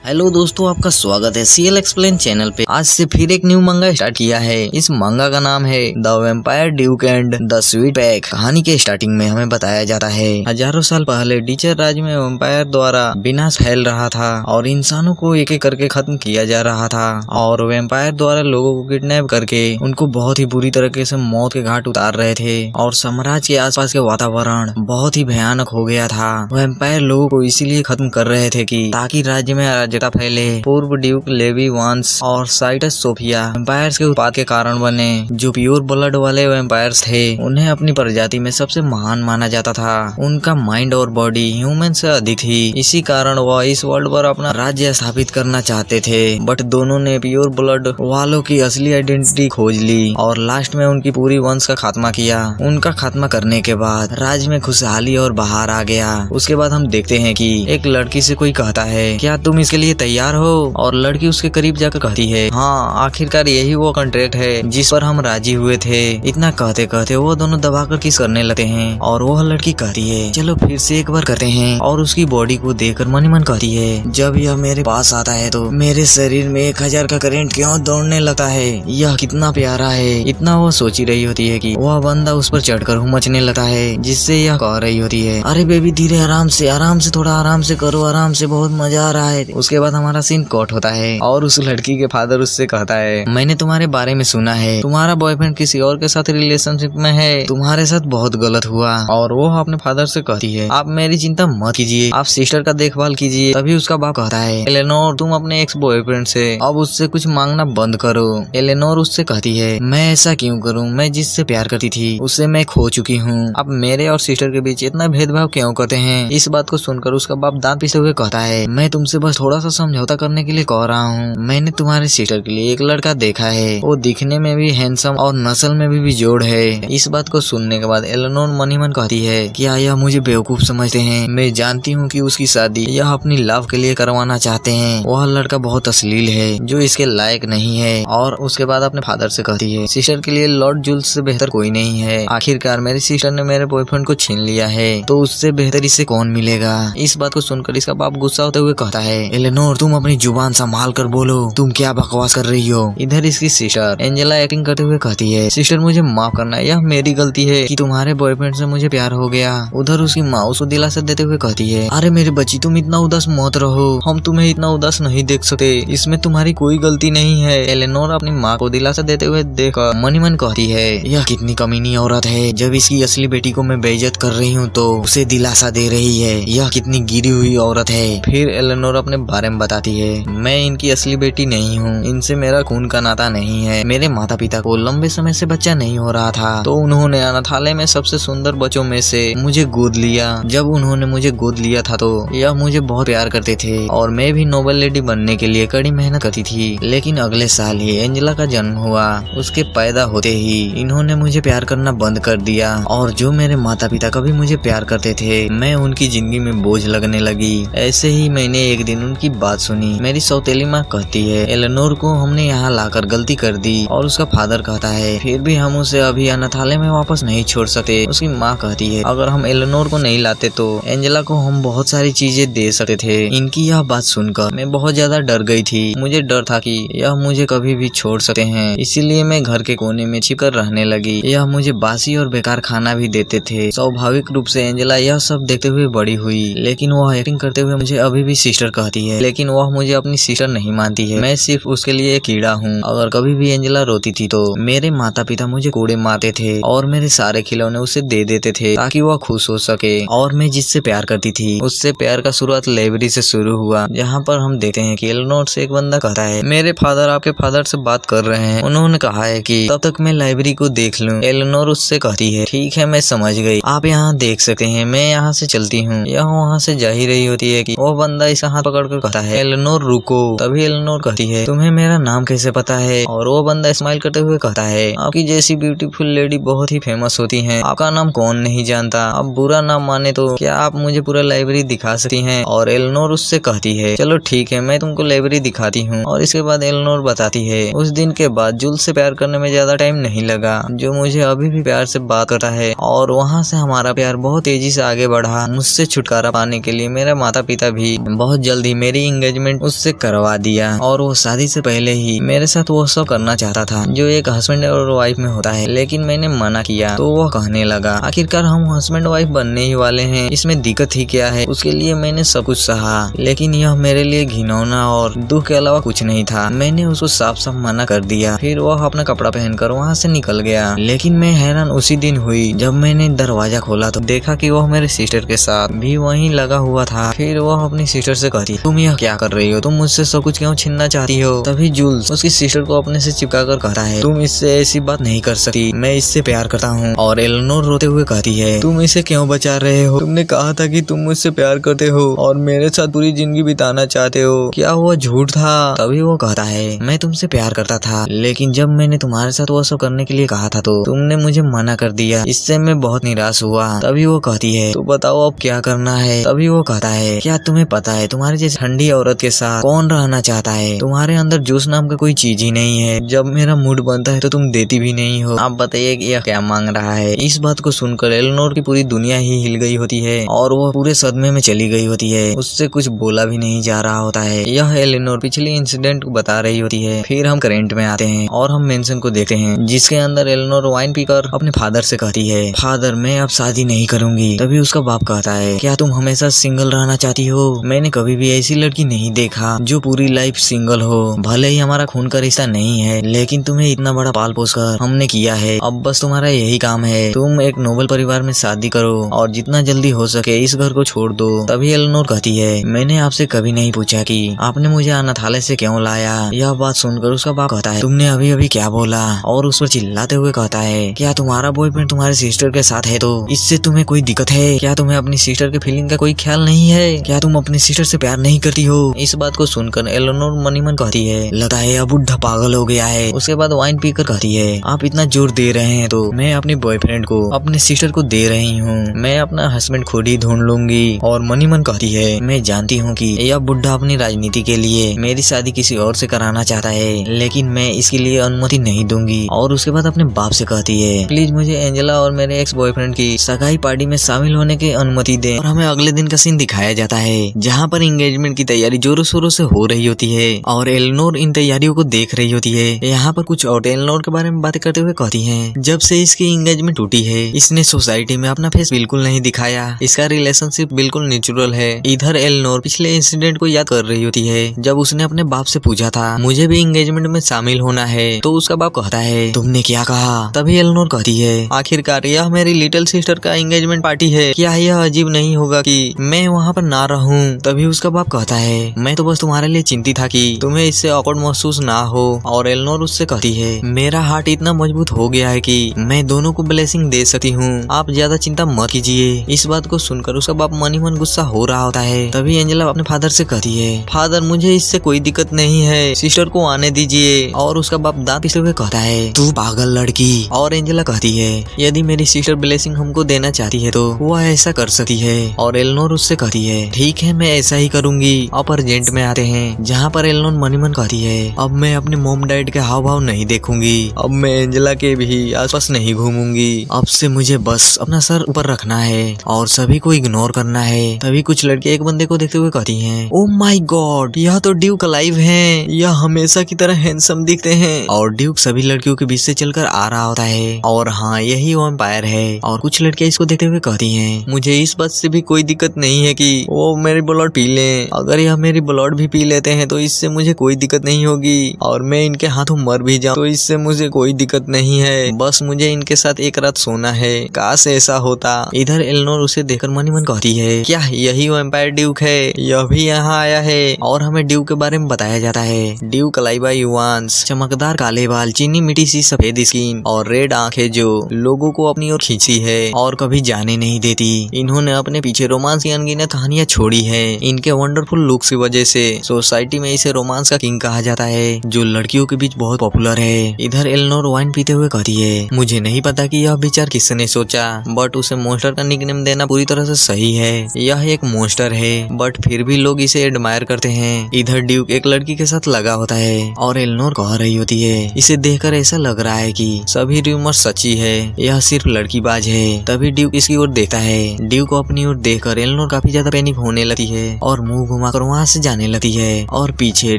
Hello दोस्तों, आपका स्वागत है सीएल एक्सप्लेन चैनल पे। आज से फिर एक न्यू मंगा स्टार्ट किया है। इस मंगा का नाम है the vampire Duke and the sweet pack. कहानी के स्टार्टिंग में हमें बताया जाता है हजारों साल पहले डीचर राज्य में वैम्पायर द्वारा विनाश फैल रहा था और इंसानों को एक एक करके खत्म किया जा रहा था और वैम्पायर द्वारा लोगों को किडनैप करके उनको बहुत ही बुरी तरीके से मौत के घाट उतार रहे थे और साम्राज्य के आसपास के वातावरण बहुत ही भयानक हो गया था। वैम्पायर लोगों को इसीलिए खत्म कर रहे थे कि ताकि राज्य में फैले। पूर्व ड्यूक लेवी वंश और साइटस सोफिया वैम्पायर्स के उत्पाद के कारण बने। जो प्योर ब्लड वाले वैम्पायर्स थे उन्हें अपनी प्रजाति में सबसे महान माना जाता था। उनका माइंड और बॉडी ह्यूमन से अधिक थी, इसी कारण वह इस वर्ल्ड पर अपना राज्य स्थापित करना चाहते थे। बट दोनों ने प्योर ब्लड वालों की असली आइडेंटिटी खोज ली और लास्ट में उनकी पूरी वंश का खात्मा किया। उनका खात्मा करने के बाद राज्य में खुशहाली और बहार आ गया। उसके बाद हम देखते हैं कि एक लड़की से कोई कहता है क्या तुम इसके लिए तैयार हो, और लड़की उसके करीब जाकर कहती है हाँ, आखिरकार यही वो कॉन्ट्रैक्ट है जिस पर हम राजी हुए थे। इतना कहते कहते वो दोनों दबाकर किस करने लगते हैं और वह लड़की कहती है चलो फिर से एक बार करते हैं, और उसकी बॉडी को देखकर मन ही मन कहती है जब यह मेरे पास आता है तो मेरे शरीर में 1000 का करंट क्यों दौड़ने लगता है, यह कितना प्यारा है। इतना वो सोच ही रही होती है कि वह बंदा उस पर चढ़कर मचने लगता है, जिससे यह कह रही होती है अरे बेबी धीरे, आराम से थोड़ा आराम से करो, आराम से, बहुत मजा आ रहा है। उसके बाद हमारा सीन कट होता है और उस लड़की के फादर उससे कहता है मैंने तुम्हारे बारे में सुना है, तुम्हारा बॉयफ्रेंड किसी और के साथ रिलेशनशिप में है, तुम्हारे साथ बहुत गलत हुआ। और वो अपने फादर से कहती है आप मेरी चिंता मत कीजिए, आप सिस्टर का देखभाल कीजिए। तभी उसका बाप कहता है एलेनोर तुम अपने एक्स बॉयफ्रेंड से अब उससे कुछ मांगना बंद करो। एलेनोर उससे कहती है मैं ऐसा क्यों करूँ, मैं जिससे प्यार करती थी उसे मैं खो चुकी हूँ, अब मेरे और सिस्टर के बीच इतना भेदभाव क्यों करते हैं। इस बात को सुनकर उसका बाप दांत पीसते हुए कहता है मैं तुमसे बस थोड़ा सा समझौता करने के लिए कह रहा हूँ। मैंने तुम्हारे सिस्टर के लिए एक लड़का देखा है, वो दिखने में भी हैंडसम और नस्ल में भी बेजोड़ है। इस बात को सुनने के बाद एलेनोर मन ही मन कहती है क्या यह मुझे बेवकूफ समझते हैं, मैं जानती हूँ कि उसकी शादी यह अपनी लव के लिए करवाना चाहते हैं, वह लड़का बहुत अश्लील है जो इसके लायक नहीं है। और उसके बाद अपने फादर से कहती है सिस्टर के लिए लॉर्ड जुल्स से बेहतर कोई नहीं है, आखिरकार मेरी सिस्टर ने मेरे बॉयफ्रेंड को छीन लिया है तो उससे बेहतर इसे कौन मिलेगा। इस बात को सुनकर इसका बाप गुस्सा होते हुए कहता है एलेनोर तुम अपनी जुबान संभाल कर बोलो, तुम क्या बकवास कर रही हो। इधर इसकी सिस्टर एंजेला एक्टिंग करते हुए कहती है सिस्टर मुझे माफ करना, यह मेरी गलती है कि तुम्हारे बॉयफ्रेंड से मुझे प्यार हो गया। उधर उसकी माँ उसको दिलासा देते हुए कहती है अरे मेरी बच्ची तुम इतना उदास मत रहो, हम तुम्हें इतना उदास नहीं देख सकते, इसमें तुम्हारी कोई गलती नहीं है। एलेनोर अपनी माँ को दिलासा देते हुए देखकर मन ही मन कहती है यह कितनी कमीनी औरत है, जब इसकी असली बेटी को मैं बेइज्जत कर रही हूँ तो उसे दिलासा दे रही है, यह कितनी गिरी हुई औरत है। फिर एलेनोर अपने बारे में बताती है मैं इनकी असली बेटी नहीं हूँ, इनसे मेरा खून का नाता नहीं है। मेरे माता पिता को लंबे समय से बच्चा नहीं हो रहा था तो उन्होंने अनाथालय में सबसे सुंदर बच्चों में से मुझे गोद लिया। जब उन्होंने मुझे गोद लिया था तो यह मुझे बहुत प्यार करते थे और मैं भी नोबल लेडी बनने के लिए कड़ी मेहनत करती थी। लेकिन अगले साल ही एंजेला का जन्म हुआ, उसके पैदा होते ही इन्होंने मुझे प्यार करना बंद कर दिया और जो मेरे माता पिता कभी मुझे प्यार करते थे मैं उनकी जिंदगी में बोझ लगने लगी। ऐसे ही मैंने एक दिन उनकी बात सुनी। मेरी सौतेली माँ कहती है एलेनोर को हमने यहाँ लाकर गलती कर दी, और उसका फादर कहता है फिर भी हम उसे अभी अनाथालय में वापस नहीं छोड़ सकते। उसकी माँ कहती है अगर हम एलेनोर को नहीं लाते तो एंजेला को हम बहुत सारी चीजें दे सकते थे। इनकी यह बात सुनकर मैं बहुत ज्यादा डर गई थी, मुझे डर था कि यह मुझे कभी भी छोड़ सकते हैं, इसीलिए मैं घर के कोने में छिपकर रहने लगी। यह मुझे बासी और बेकार खाना भी देते थे। स्वाभाविक रूप से एंजेला यह सब देखते हुए बड़ी हुई, लेकिन वह एक्टिंग करते हुए मुझे अभी भी सिस्टर कहती है, लेकिन वह मुझे अपनी सिस्टर नहीं मानती है। मैं सिर्फ उसके लिए एक कीड़ा हूँ। अगर कभी भी एंजेला रोती थी तो मेरे माता पिता मुझे कोड़े मारते थे और मेरे सारे खिलौने उसे दे देते थे ताकि वह खुश हो सके। और मैं जिससे प्यार करती थी उससे प्यार का शुरुआत लाइब्रेरी से शुरू हुआ, जहाँ पर हम देखते हैं कि एलेनोर से एक बंदा कहता है मेरे फादर आपके फादर से बात कर रहे हैं, उन्होंने कहा है कि तब तक मैं लाइब्रेरी को देख लूं। एलेनोर उससे कहती है ठीक है मैं समझ गई, आप यहाँ देख सकते हैं, मैं यहाँ से चलती हूँ। यह वहाँ से जा ही रही होती है कि वो बंदा इस हाथ पकड़कर कहता है एलेनोर रुको। तभी एलेनोर कहती है तुम्हें मेरा नाम कैसे पता है, और वो बंदा स्माइल करते हुए कहता है आपकी जैसी ब्यूटीफुल लेडी बहुत ही फेमस होती हैं, आपका नाम कौन नहीं जानता, अब बुरा ना माने तो क्या आप मुझे पूरा लाइब्रेरी दिखा सकती हैं। और एलेनोर उससे कहती है चलो ठीक है मैं तुमको लाइब्रेरी दिखाती हूँ। और इसके बाद एलेनोर बताती है उस दिन के बाद जुल से प्यार करने में ज्यादा टाइम नहीं लगा, जो मुझे अभी भी प्यार से बात करता है और वहाँ से हमारा प्यार बहुत तेजी से आगे बढ़ा। मुझसे छुटकारा पाने के लिए मेरा माता पिता भी बहुत जल्दी मेरी मेरी एंगेजमेंट उससे करवा दिया और वो शादी से पहले ही मेरे साथ वो सब करना चाहता था जो एक हस्बैंड और वाइफ में होता है, लेकिन मैंने मना किया तो वो कहने लगा आखिरकार हम हस्बैंड वाइफ बनने ही वाले हैं, इसमें दिक्कत ही क्या है। उसके लिए मैंने सब कुछ सहा, लेकिन यह मेरे लिए घिनौना और दुख के अलावा कुछ नहीं था। मैंने उसको साफ साफ मना कर दिया। फिर वह अपना कपड़ा पहनकर वहाँ से निकल गया। लेकिन मैं हैरान उसी दिन हुई जब मैंने दरवाजा खोला तो देखा कि वह मेरे सिस्टर के साथ भी वहीं लगा हुआ था। फिर वह अपनी सिस्टर से कहती, तुम यह क्या कर रही हो, तुम मुझसे सब कुछ क्यों छीनना चाहती हो। तभी जूल्स उसकी सिस्टर को अपने से चिपका कर कहता है, तुम इससे ऐसी बात नहीं कर सकती, मैं इससे प्यार करता हूँ। और एलेनोर रोते हुए कहती है, तुम इसे क्यों बचा रहे हो, तुमने कहा था कि तुम मुझसे प्यार करते हो और मेरे साथ पूरी जिंदगी बिताना चाहते हो, क्या वो झूठ था। तभी वो कहता है, मैं तुमसे प्यार करता था, लेकिन जब मैंने तुम्हारे साथ वो सब करने के लिए कहा था तो तुमने मुझे मना कर दिया, इससे मैं बहुत निराश हुआ। तभी वो कहती है, तो बताओ अब क्या करना है। तभी वो कहता है, क्या तुम्हें पता है तुम्हारी जैसी ठंडी औरत के साथ कौन रहना चाहता है, तुम्हारे अंदर जोश नाम का कोई चीज ही नहीं है, जब मेरा मूड बनता है तो तुम देती भी नहीं हो। आप बताइए कि यह क्या मांग रहा है। इस बात को सुनकर एलेनोर की पूरी दुनिया ही हिल गई होती है और वो पूरे सदमे में चली गई होती है। उससे कुछ बोला भी नहीं जा रहा होता है। यह एलेनोर पिछले इंसिडेंट को बता रही होती है। फिर हम करेंट में आते हैं और हम मेंशन को देखते हैं, जिसके अंदर एलेनोर वाइन पीकर अपने फादर से कहती है, फादर मैं अब शादी नहीं करूंगी। तभी उसका बाप कहता है, क्या तुम हमेशा सिंगल रहना चाहती हो, मैंने कभी भी ऐसी लड़की नहीं देखा जो पूरी लाइफ सिंगल हो। भले ही हमारा खून का रिश्ता नहीं है, लेकिन तुम्हें इतना बड़ा पाल पोस कर हमने किया है, अब बस तुम्हारा यही काम है, तुम एक नोबल परिवार में शादी करो और जितना जल्दी हो सके इस घर को छोड़ दो। तभी एलेनोर कहती है, मैंने आपसे कभी नहीं पूछा कि आपने मुझे अनाथालय से क्यों लाया। यह बात सुनकर उसका बाप कहता है, तुमने अभी अभी क्या बोला, और उस पर चिल्लाते हुए कहता है, क्या तुम्हारा बॉयफ्रेंड तुम्हारे सिस्टर के साथ है तो इससे तुम्हें कोई दिक्कत है, क्या तुम्हें अपनी सिस्टर के फीलिंग का कोई ख्याल नहीं है, क्या तुम अपनी सिस्टर से प्यार नहीं करती हो। इस बात को सुनकर एलेनोर मनी मन कहती है, लगता है अब बुढ़ा पागल हो गया है। उसके बाद वाइन पीकर कहती है, आप इतना जोर दे रहे हैं तो मैं अपने बॉयफ्रेंड को अपने सिस्टर को दे रही हूँ, मैं अपना हस्बैंड खुद ही ढूंढ लूंगी। और मनी मन कहती है, मैं जानती हूँ कि यह बुढ़ा अपनी राजनीति के लिए मेरी शादी किसी और से कराना चाहता है, लेकिन मैं इसके लिए अनुमति नहीं दूंगी। और उसके बाद अपने बाप से कहती है, प्लीज मुझे एंजेला और मेरे एक्स बॉयफ्रेंड की सगाई पार्टी में शामिल होने की अनुमति दे। और हमें अगले दिन का सीन दिखाया जाता है जहाँ पर एंगेजमेंट की तैयारी जोरों शोरों से हो रही होती है और एलेनोर इन तैयारियों को देख रही होती है। यहाँ पर कुछ और एलेनोर के बारे में बातें करते हुए कहती हैं, जब से इसकी एंगेजमेंट टूटी है इसने सोसाइटी में अपना फेस बिल्कुल नहीं दिखाया, इसका रिलेशनशिप बिल्कुल नेचुरल है। इधर एलेनोर पिछले इंसिडेंट को याद कर रही होती है जब उसने अपने बाप से पूछा था मुझे भी एंगेजमेंट में शामिल होना है, तो उसका बाप कहता है, तुमने क्या कहा। तभी एलेनोर कहती है, आखिरकार यह मेरी लिटिल सिस्टर का एंगेजमेंट पार्टी है, क्या यह अजीब नहीं होगा कि मैं वहाँ पर ना रहूं। तभी उसका बाप कहता है, मैं तो बस तुम्हारे लिए चिंतित था कि तुम्हें इससे ऑकवर्ड महसूस ना हो। और एलेनोर उससे कहती है, मेरा हार्ट इतना मजबूत हो गया है कि मैं दोनों को ब्लेसिंग दे सकती हूँ, आप ज्यादा चिंता मत कीजिए। इस बात को सुनकर उसका बाप मन ही मन गुस्सा हो रहा होता है। तभी एंजेला अपने फादर से कहती है, फादर मुझे इससे कोई दिक्कत नहीं है, सिस्टर को आने दीजिए। और उसका बाप दांत पीसते हुए कहता है, तू पागल लड़की। और एंजेला कहती है, यदि मेरी सिस्टर ब्लेसिंग हमको देना चाहती है तो वह ऐसा कर सकती है। और एलेनोर उससे कहती है, ठीक है मैं ऐसा ही करूंगी। अब अर्जेंट में आते हैं जहाँ पर एलेनोर मन ही मन कहती है, अब मैं अपने मॉम डैड के हाव भाव नहीं देखूंगी, अब मैं एंजेला के भी आसपास नहीं घूमूंगी, अब से मुझे बस अपना सर ऊपर रखना है और सभी को इग्नोर करना है। तभी कुछ लड़के एक बंदे को देखते हुए कहती हैं, ओ माय गॉड यह तो ड्यूक अलाइव हैं, यह हमेशा की तरह हैंडसम दिखते हैं। और ड्यूक सभी लड़कियों के बीच से चलकर आ रहा होता है और हाँ यही वैम्पायर है। और कुछ लड़कियां इसको देखते हुए कहती हैं, मुझे इस बात से भी कोई दिक्कत नहीं है कि वो मेरी ब्लड पी लें, अगर यह मेरी ब्लड भी पी लेते हैं तो इससे मुझे कोई दिक्कत नहीं होगी, और मैं इनके हाथों मर भी जाऊं तो इससे मुझे कोई दिक्कत नहीं है, बस मुझे इनके साथ एक रात सोना है, काश ऐसा होता। इधर एलेनोर उसे देखकर मन ही मन कहती है, क्या यही वैम्पायर ड्यूक है, यह भी यहाँ आया है। और हमें ड्यूक के बारे में बताया जाता है, ड्यूक अलाइवा युवांस, चमकदार काले बाल, चीनी मिट्टी सी सफेद स्किन और रेड आंखें जो लोगों को अपनी ओर खींचती है और कभी जाने नहीं देती। इन्होंने अपने पीछे रोमांस की अनगिनत कहानियां छोड़ी है। इनके वंडरफुल लुक्स की वजह से सोसाइटी में इसे रोमांस का किंग कहा जाता है, जो लड़कियों के बीच बहुत पॉपुलर है। इधर एलेनोर वाइन पीते हुए कहती है, मुझे नहीं पता कि यह विचार किसने सोचा, बट उसे मॉन्स्टर का निकनेम देना पूरी तरह से सही है। यह एक मॉन्स्टर है बट फिर भी लोग इसे एडमायर करते हैं। इधर ड्यूक एक लड़की के साथ लगा होता है और एलेनोर कह रही होती है, इसे देखकर ऐसा लग रहा है कि सभी रूमर सच्ची है, यह सिर्फ लड़कीबाज है। तभी ड्यूक इसकी ओर देखता है। ड्यूक को अपनी ओर देखकर एलेनोर काफी ज्यादा पैनिक होने लगती है और मुंह घुमाकर वहाँ से जाने लगती है और पीछे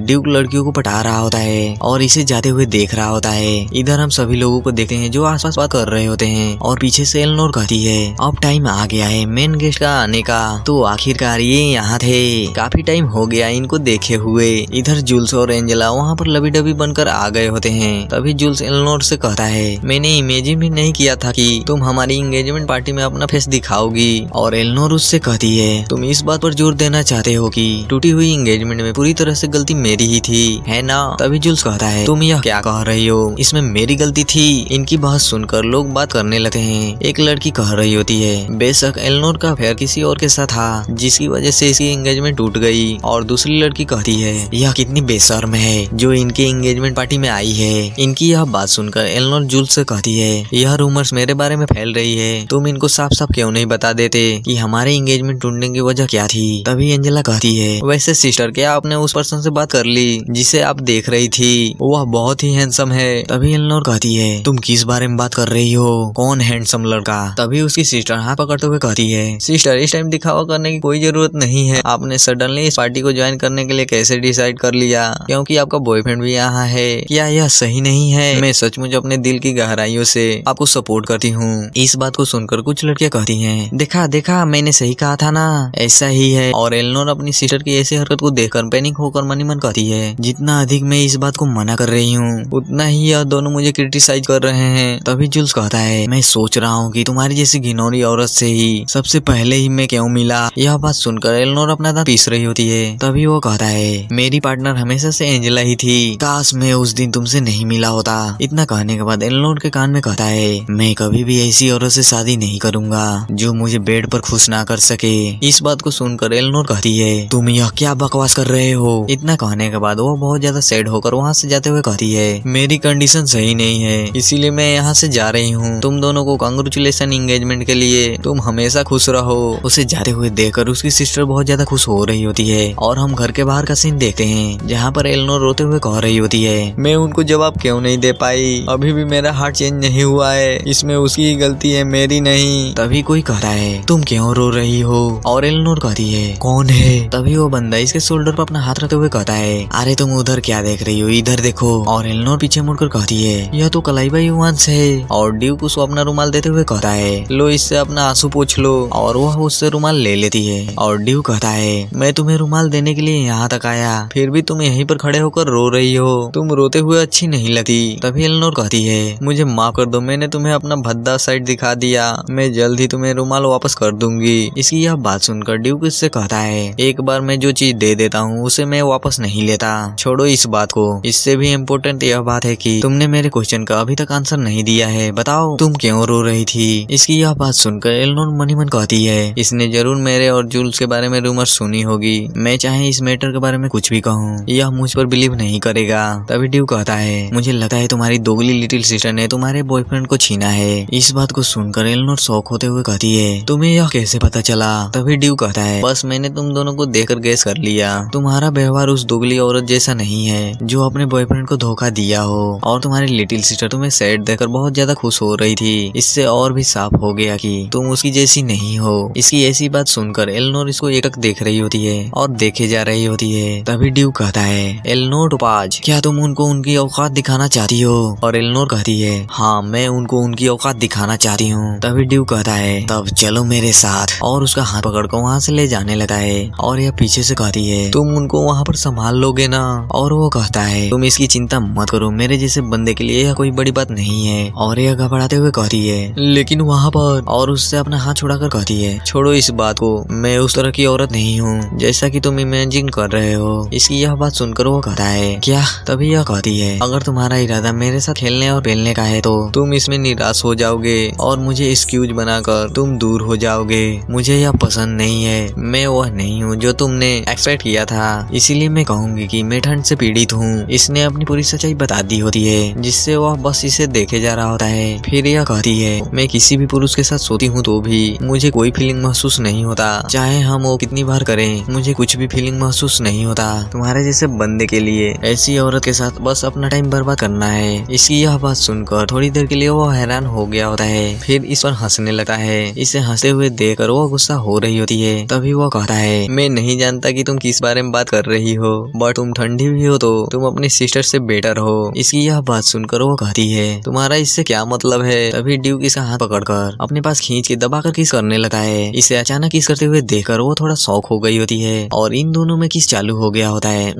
ड्यूक लड़कियों को पटा रहा होता है और इसे जाते हुए देख रहा होता है। इधर हम सभी लोगों को देखते हैं जो आसपास बात कर रहे होते हैं और पीछे से एलेनोर कहती है अब टाइम आ गया है मेन गेस्ट का आने का। तो आखिरकार ये यहाँ थे, काफी टाइम हो गया इनको देखे हुए। इधर जूल्स और एंजेला वहाँ पर लबी डबी बनकर आ गए होते हैं। तभी जूल्स एलेनोर से कहता है मैंने इमेजिन भी नहीं किया था कि तुम हमारी एंगेजमेंट पार्टी में अपना फेस दिखाओगी। और एलेनोर उससे कहती है तुम इस बात पर जोर देना चाहते हो कि टूटी हुई एंगेजमेंट में पूरी तरह से गलती मेरी ही थी, है ना? तभी जूल्स कहता है तुम यह क्या कह रही हो, इसमें मेरी गलती थी। इनकी बात सुनकर लोग बात करने लगते हैं। एक लड़की कह रही होती है बेशक एलेनोर का अफेयर किसी और के साथ था जिसकी वजह से इसकी एंगेजमेंट टूट गई। और दूसरी लड़की कहती है यह कितनी बेशर्म है जो इनके एंगेजमेंट पार्टी में आई है। इनकी यह बात सुनकर एलेनोर जूल्स से कहती है यह रूमर्स मेरे बारे में फैल रही है, तुम इनको साफ साफ क्यों नहीं बता देते कि हमारे एंगेजमेंट टूटने की वजह क्या थी। तभी एंजेला कहती है वैसे सिस्टर क्या आपने उस पर्सन से बात कर ली जिसे आप देख रही थी, वह बहुत ही हैंडसम है। तभी एलेनोर कहती है तुम किस बारे में बात कर रही हो, कौन हैंडसम लड़का? तभी उसकी सिस्टर हाथ पकड़ते हुए कहती है सिस्टर इस टाइम दिखावा करने की कोई जरूरत नहीं है, आपने सडनली इस पार्टी को ज्वाइन करने के लिए कैसे डिसाइड कर लिया क्योंकि आपका बॉयफ्रेंड भी यहाँ है, क्या यह सही नहीं है? मैं सचमुच अपने दिल की गहराइयों से आपको सपोर्ट करती हूँ। इस बात को सुनकर कुछ लड़कियां कहती हैं देखा देखा मैंने सही कहा था ना, ऐसा ही है। और एलेनोर अपनी सिस्टर की ऐसी हरकत को देखकर पैनिक होकर मनी मन कहती है जितना अधिक मैं इस बात को मना कर रही हूँ उतना ही यह दोनों मुझे क्रिटिसाइज कर रहे हैं। तभी जूल्स कहता है मैं सोच रहा हूँ कि तुम्हारी जैसी घिनौनी औरत से ही सबसे पहले ही मैं क्यों मिला। यह बात सुनकर एलेनोर अपना दांत पीस रही होती है। तभी वो कहता है मेरी पार्टनर हमेशा से एंजेला ही थी, काश मैं उस दिन तुमसे नहीं मिला होता। इतना कहने के बाद एलेनोर के कान में कहता है मैं कभी भी ऐसी औरत से शादी नहीं करूंगा जो मुझे बेड पर खुश ना कर सके। इस बात को सुनकर एलेनोर कहती है तुम यह क्या बकवास कर रहे हो। इतना कहने के बाद वो बहुत ज्यादा सैड होकर वहाँ से जाते हुए कहती है मेरी कंडीशन सही नहीं है इसीलिए मैं यहाँ से जा रही हूँ। तुम दोनों को कांग्रेचुलेशन एंगेजमेंट के लिए, तुम हमेशा खुश रहो। उसे जाते हुए देखकर उसकी सिस्टर बहुत ज्यादा खुश हो रही होती है। और हम घर के बाहर का सीन देखते हैं जहाँ पर एलेनोर रोते हुए कह रही होती है मैं उनको जवाब क्यों नहीं दे पाई, अभी भी मेरा हार्ट चेंज नहीं हुआ है, इसमें उसकी गलती है मेरी नहीं। तभी कोई कहता है तुम क्यों रो रही हो और एलेनोर कहती है कौन है। तभी वो बंदा इसके शोल्डर पर अपना हाथ रखते हुए कहता है अरे तुम उधर क्या देख रही हो, इधर देखो। और एलेनोर पीछे मुड़कर कहती है यह तो कलाइबा युवांश है। और ड्यूक उसको अपना रुमाल देते हुए कहता है लो इससे अपना आंसू पोंछ लो। और वह उससे रुमाल ले लेती है। और ड्यूक कहता है मैं तुम्हें रुमाल देने के लिए यहाँ तक आया, फिर भी तुम यहीं पर खड़े होकर रो रही हो, तुम रोते हुए अच्छी नहीं लगती। तभी एलेनोर कहती है मुझे माफ कर दो, मैंने तुम्हें अपना भद्दा साइड दिखा दिया, मैं जल्द ही तुम्हें रुमाल वापस कर दूंगी। इसकी यह बात सुनकर ड्यूक इससे कहता है एक बार मैं जो चीज दे देता हूँ उसे मैं वापस नहीं लेता, छोड़ो इस बात को। इससे भी इम्पोर्टेंट यह बात है कि तुमने मेरे क्वेश्चन का अभी तक आंसर नहीं दिया है, बताओ तुम क्यों रो रही थी। इसकी यह बात सुनकर एलेनोर मनी मन कहती है इसने जरूर मेरे और जूल्स के बारे में रूमर सुनी होगी, मैं चाहे इस मैटर के बारे में कुछ भी कहूँ यह मुझ पर बिलीव नहीं करेगा। तभी ड्यूक कहता है मुझे लगता है तुम्हारी दोगली लिटिल सिस्टर ने तुम्हारे बॉयफ्रेंड को छीना है। इस बात को सुनकर एलेनोर शॉक होते हुए कहती है तुम्हें यह कैसे पता चला। तभी ड्यूक कहता है बस मैंने तुम दोनों को देखकर गेस कर लिया, तुम्हारा व्यवहार उस दोगली औरत जैसा नहीं है जो अपने बॉयफ्रेंड को धोखा दिया हो। और तुम्हारी लिटिल सिस्टर तुम्हें सैड देखकर बहुत ज्यादा खुश हो रही थी, इससे और भी साफ हो गया कि तुम उसकी जैसी नहीं हो। इसकी ऐसी बात सुनकर एलेनोर इसको एकटक देख रही होती है और देखे जा रही होती है। तभी ड्यूक कहता है एलेनोर टोपाज क्या तुम उनको उनकी औकात दिखाना चाहती हो। और एलेनोर कहती है हाँ मैं उनको उनकी औकात दिखाना चाहती हूँ। तभी ड्यूक कहता है तब चलो मेरे साथ। और उसका हाथ पकड़कर वहाँ से ले जाने लगा है। और यह पीछे से कहती है तुम उनको वहाँ पर संभाल लोगे ना। और वो कहता है तुम इसकी चिंता मत करो, मेरे जैसे बंदे के लिए यह कोई बड़ी बात नहीं है। और यह घबराते हुए कहती है लेकिन वहाँ पर, और उससे अपना हाथ छुड़ाकर कहती है छोड़ो इस बात को, मैं उस तरह की औरत नहीं हूँ जैसा कि तुम इमेजिन कर रहे हो। इसकी यह बात सुनकर वो कहता है क्या। तभी यह कहती है अगर तुम्हारा इरादा मेरे साथ खेलने और पेलने का है तो तुम इसमें निराश हो जाओगे और मुझे एक्सक्यूज बनाकर तुम दूर हो जाओगे। मुझे यह पसंद नहीं है, मैं वह नहीं हूँ जो तुमने एक्सपेक्ट किया था, इसीलिए मैं कहूँगी कि मैं ठंड से पीड़ित हूँ। इसने अपनी पूरी सच्चाई बता दी होती है जिससे वह बस इसे देखे जा रहा होता है। फिर यह कहती है मैं किसी भी पुरुष के साथ सोती हूँ तो भी मुझे कोई फीलिंग महसूस नहीं होता, चाहे हम वो कितनी बार करें मुझे कुछ भी फीलिंग महसूस नहीं होता। तुम्हारे जैसे बंदे के लिए ऐसी औरत के साथ बस अपना टाइम बर्बाद करना है। इसकी यह बात सुनकर थोड़ी देर के लिए वो हैरान हो गया होता है, फिर इस पर हंसने लगता है। इसे हंसते हुए देखकर वो गुस्सा हो रही होती है। तभी वो कहता है मैं नहीं नहीं जानता कि तुम किस बारे में बात कर रही हो, बट तुम ठंडी भी हो तो तुम अपनी सिस्टर से बेटर हो। इसकी यह बात सुनकर वो कहती है तुम्हारा इससे क्या मतलब है। तभी ड्यूक इसका हाथ पकड़कर अपने पास खींच के दबाकर किस करने लगा है। इसे अचानक किस करते हुए देखकर वो थोड़ा शॉक हो गई होती है और इन दोनों में किस चालू हो गया होता है,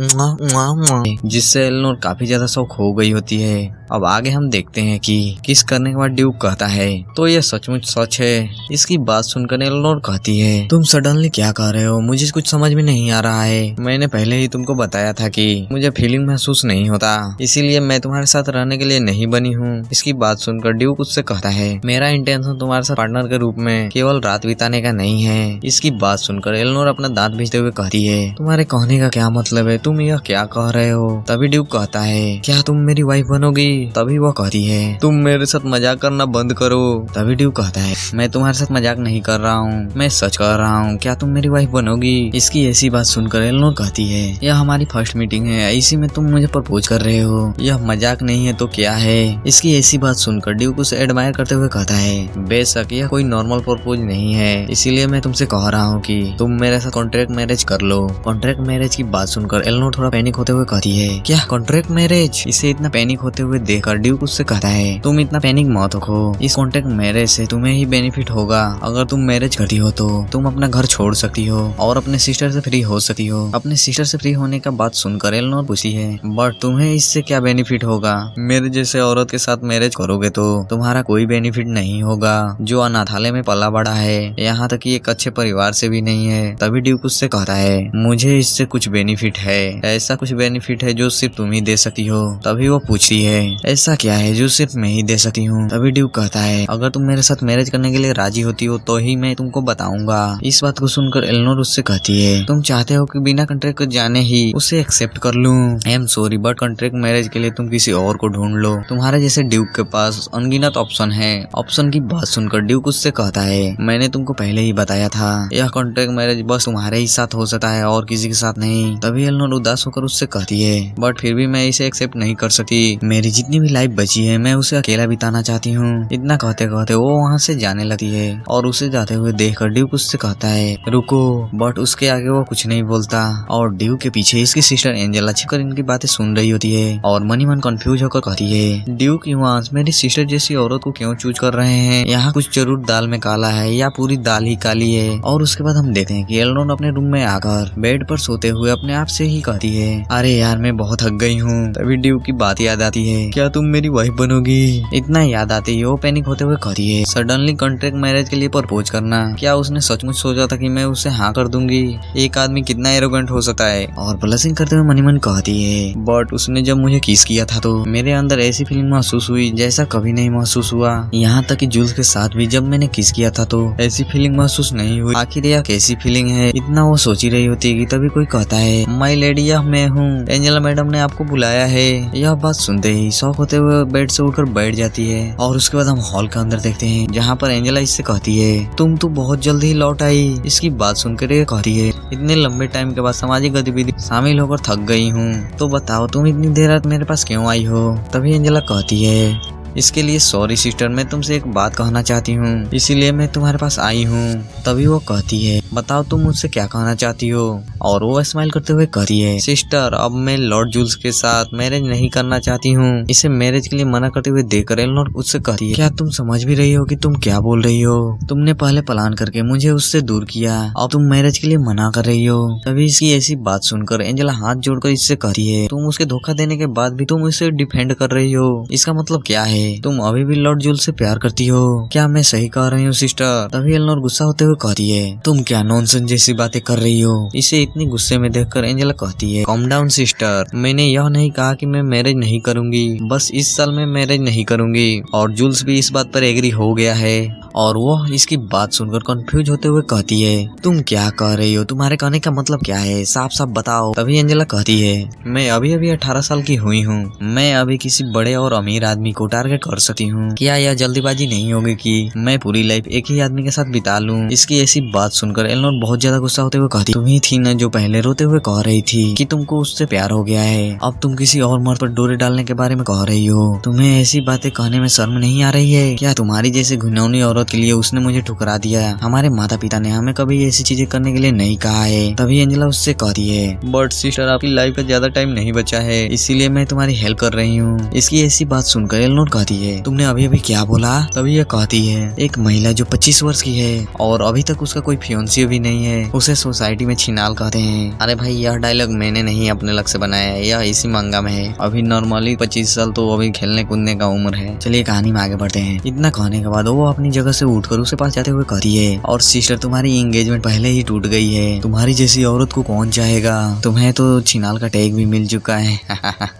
जिससे एलेनोर काफी ज्यादा शॉक हो गई होती है। अब आगे हम देखते हैं कि किस करने के बाद ड्यूक कहता है तो यह सचमुच सच है। इसकी बात सुनकर एलेनोर कहती है तुम सडनली क्या कह रहे हो, मुझे कुछ समझ में नहीं आ रहा है। मैंने पहले ही तुमको बताया था कि मुझे फीलिंग महसूस नहीं होता, इसीलिए मैं तुम्हारे साथ रहने के लिए नहीं बनी हूँ। इसकी बात सुनकर ड्यूक उससे कहता है मेरा इंटेंशन तुम्हारे साथ पार्टनर के रूप में केवल रात बिताने का नहीं है। इसकी बात सुनकर एलेनोर अपना दांत भींचते हुए कहती है तुम्हारे कहने का क्या मतलब है, तुम यह क्या कह रहे हो। तभी ड्यूक कहता है क्या तुम मेरी वाइफ बनोगी। तभी वो कहती है तुम मेरे साथ मजाक करना बंद करो। तभी ड्यूक कहता है मैं तुम्हारे साथ मजाक नहीं कर रहा हूँ, मैं सच कह रहा हूँ, क्या तुम मेरी वाइफ बनोगी। इसकी ऐसी बात सुनकर एलेनोर कहती है यह हमारी फर्स्ट मीटिंग है, इसी में तुम मुझे प्रपोज कर रहे हो, यह मजाक नहीं है तो क्या है। इसकी ऐसी बात सुनकर ड्यूक उसे एडमायर करते हुए कहता है बेशक यह कोई नॉर्मल प्रपोज नहीं है, इसीलिए मैं तुमसे कह रहा हूँ कि तुम मेरे साथ कॉन्ट्रैक्ट मैरिज कर लो। कॉन्ट्रैक्ट मैरिज की बात सुनकर एलेनोर थोड़ा पैनिक होते हुए कहती है क्या कॉन्ट्रैक्ट मैरिज। इसे इतना पैनिक होते हुए देखकर ड्यूक उससे कहता है तुम इतना पैनिक मत हो, इस कॉन्ट्रैक्ट मैरिज से तुम्हें ही बेनिफिट होगा। अगर तुम मैरिज करती हो तो तुम अपना घर छोड़ सकती हो और अपने सिस्टर से फ्री हो सकती हो। अपने सिस्टर से फ्री होने का बात सुनकर एलेनोर पूछती है बट तुम्हें इससे क्या बेनिफिट होगा। मेरे जैसे औरत के साथ मैरिज करोगे तो तुम्हारा कोई बेनिफिट नहीं होगा, जो अनाथालय में पला बड़ा है, यहाँ तक कि एक अच्छे परिवार से भी नहीं है। तभी ड्यूक उससे कहता है मुझे इससे कुछ बेनिफिट है, ऐसा कुछ बेनिफिट है जो सिर्फ तुम ही दे सकती हो। तभी वो पूछती है ऐसा क्या है जो सिर्फ मैं ही दे सकती हूँ। तभी ड्यूक कहता है अगर तुम मेरे साथ मैरिज करने के लिए राजी होती हो तो ही मैं तुमको बताऊंगा। इस बात को सुनकर एलेनोर उससे कहती है तुम चाहते हो कि बिना कॉन्ट्रैक्ट को जाने ही उसे एक्सेप्ट कर लूं। I am sorry but contract marriage के लिए तुम किसी और को ढूंढ लो, तुम्हारे जैसे ड्यूक के पास अनगिनत ऑप्शन है। ऑप्शन की बात सुनकर ड्यूक उससे कहता है मैंने तुमको पहले ही बताया था यह कॉन्ट्रैक्ट मैरिज बस तुम्हारे ही साथ हो सकता है और किसी के साथ नहीं। तभी एलेनोर उदास होकर उससे कहती है बट फिर भी मैं इसे एक्सेप्ट नहीं कर सकती, मेरी जितनी भी लाइफ बची है मैं उसे अकेला बिताना चाहती हूँ। इतना कहते कहते वो वहाँ से जाने लगती है और उसे जाते हुए देखकर ड्यूक उससे कहता है रुको, बट उसके आगे वो कुछ नहीं बोलता और ड्यूक के पीछे इसकी सिस्टर एंजेला छिपकर इनकी बातें सुन रही होती है और मनी मन कंफ्यूज होकर कहती है ड्यूक युवांस मेरी सिस्टर जैसी औरत को क्यों चूज कर रहे हैं, यहाँ कुछ जरूर दाल में काला है या पूरी दाल ही काली है। और उसके बाद हम देखते हैं कि एलेनोर अपने रूम में आकर बेड पर सोते हुए अपने आप से ही कहती है अरे यार मैं बहुत थक गई हूँ। तभी ड्यूक की बात याद आती है क्या तुम मेरी वाइफ बनोगी। इतना याद आते ही वो पैनिक होते हुए कहती है सडनली कॉन्ट्रैक्ट मैरिज के लिए प्रपोज करना, क्या उसने सचमुच सोचा था कि मैं उसे हाँ कर दूंगी। एक आदमी कितना एरोगेंट हो सकता है। और ब्लशिंग करते हुए मनी मन कहती है बट उसने जब मुझे किस किया था तो मेरे अंदर ऐसी फीलिंग महसूस हुई जैसा कभी नहीं महसूस हुआ। यहाँ तक कि जूल्स के साथ भी जब मैंने किस किया था तो ऐसी फीलिंग महसूस नहीं हुई। आखिर यह कैसी फीलिंग है, इतना वो सोच ही रही होती है कि तभी कोई कहता है माई लेडी यह मैं हूँ, एंजेला मैडम ने आपको बुलाया है। यह बात सुनते ही शॉक होते हुए बेड से उठकर बैठ जाती है और उसके बाद हम हॉल के अंदर देखते हैं जहाँ पर एंजेला इससे कहती है तुम तो बहुत जल्दी ही लौट आई। इसकी बात सुनकर ये कहती है इतने लंबे टाइम के बाद सामाजिक गतिविधि शामिल होकर थक गई हूँ, तो बताओ तुम इतनी देर रात मेरे पास क्यों आई हो। तभी एंजेला कहती है इसके लिए सॉरी सिस्टर, मैं तुमसे एक बात कहना चाहती हूँ, इसीलिए मैं तुम्हारे पास आई हूँ। तभी वो कहती है बताओ तुम मुझसे क्या कहना चाहती हो। और वो स्माइल करते हुए कहती है सिस्टर अब मैं लॉर्ड जूल्स के साथ मैरिज नहीं करना चाहती हूँ। इसे मैरिज के लिए मना करते हुए देखकर एलेनोर उससे कहती है क्या तुम समझ भी रही हो कि तुम क्या बोल रही हो। तुमने पहले प्लान करके मुझे उससे दूर किया, अब तुम मैरिज के लिए मना कर रही हो। तभी इसकी ऐसी बात सुनकर एंजेला हाथ जोड़कर इससे कहती है तुम उसके धोखा देने के बाद भी तुम उसे डिफेंड कर रही हो, इसका मतलब क्या है, तुम अभी भी लॉर्ड जूल्स से प्यार करती हो। क्या मैं सही कह रही हूँ सिस्टर। तभी एलेनोर गुस्सा होते हुए कहती है तुम क्या नॉनसेंस जैसी बातें कर रही हो। इसे इतनी गुस्से में देखकर एंजेला कहती है कॉम डाउन सिस्टर, मैंने यह नहीं कहा कि मैं मैरिज नहीं करूंगी, बस इस साल में मैरिज नहीं करूंगी। और जूल्स भी इस बात पर एग्री हो गया है। और वो इसकी बात सुनकर कंफ्यूज होते हुए कहती है तुम क्या कह रही हो, तुम्हारे कहने का मतलब क्या है, साफ साफ बताओ। तभी एंजेला कहती है मैं अभी 18 साल की हुई हूँ, मैं अभी किसी बड़े और अमीर आदमी को टारगेट आगे कर सकती हूँ। क्या यह जल्दीबाजी नहीं होगी कि मैं पूरी लाइफ एक ही आदमी के साथ बिता लूं? इसकी ऐसी बात सुनकर एलेनोर बहुत ज्यादा गुस्सा होते हुए कहती, तुम ही थी न जो पहले रोते हुए कह रही थी कि तुमको उससे प्यार हो गया है। अब तुम किसी और मर्द पर डोरे डालने के बारे में कह रही हो। तुम्हें ऐसी बातें कहने में शर्म नहीं आ रही है क्या? तुम्हारी जैसे घिनौनी औरत के लिए उसने मुझे ठुकरा दिया। हमारे माता पिता ने हमें कभी ऐसी चीजें करने के लिए नहीं कहा है। तभी एंजेला उससे कहती है, बट सिस्टर आपकी लाइफ का ज्यादा टाइम नहीं बचा है, इसीलिए मैं तुम्हारी हेल्प कर रही हूँ। इसकी ऐसी बात सुनकर एलेनोर कहती है, तुमने अभी अभी क्या बोला? तभी यह कहती है, एक महिला जो 25 वर्ष की है और अभी तक उसका कोई फियांसी भी नहीं है, उसे सोसाइटी में छिनाल कहते हैं। अरे भाई यह डायलॉग मैंने नहीं अपने लग से बनाया है, यह इसी मंगा में है। अभी नॉर्मली 25 साल तो अभी खेलने कूदने का उम्र है। चलिए कहानी में आगे बढ़ते हैं। इतना कहने के बाद वो अपनी जगह से उठकर उसके पास जाते हुए कहती है, और सिस्टर तुम्हारी एंगेजमेंट पहले ही टूट गई है। तुम्हारी जैसी औरत को कौन चाहेगा? तुम्हें तो छिनाल का टैग भी मिल चुका है।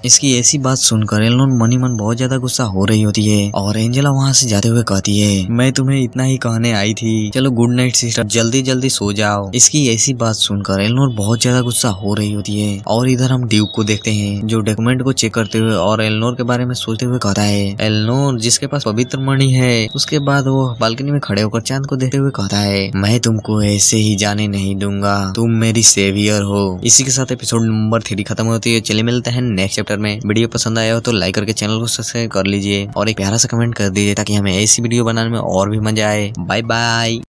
इसकी ऐसी बात सुनकर एलेनोर मनी मन बहुत ज्यादा गुस्सा हो रही होती है और एंजेला वहाँ से जाते हुए कहती है, मैं तुम्हें इतना ही कहने आई थी, चलो गुड नाइट सिस्टर, जल्दी जल्दी सो जाओ। इसकी ऐसी बात सुनकर एलेनोर बहुत ज्यादा गुस्सा हो रही होती है और इधर हम ड्यूक को देखते हैं जो डॉक्यूमेंट को चेक करते हुए और एलेनोर के बारे में सोचते हुए कहता है, एलेनोर जिसके पास पवित्र मणि है। उसके बाद वो बालकनी में खड़े होकर चांद को देखते हुए कहता है, मैं तुमको ऐसे ही जाने नहीं दूंगा, तुम मेरी सेवियर हो। इसी के साथ एपिसोड नंबर 3 खत्म होती है। चलिए मिलते हैं नेक्स्ट चैप्टर में। वीडियो पसंद आया हो तो लाइक करके चैनल को सब्सक्राइब कर लीजिए और एक प्यारा सा कमेंट कर दीजिए ताकि हमें ऐसी वीडियो बनाने में और भी मजा आए। Bye bye.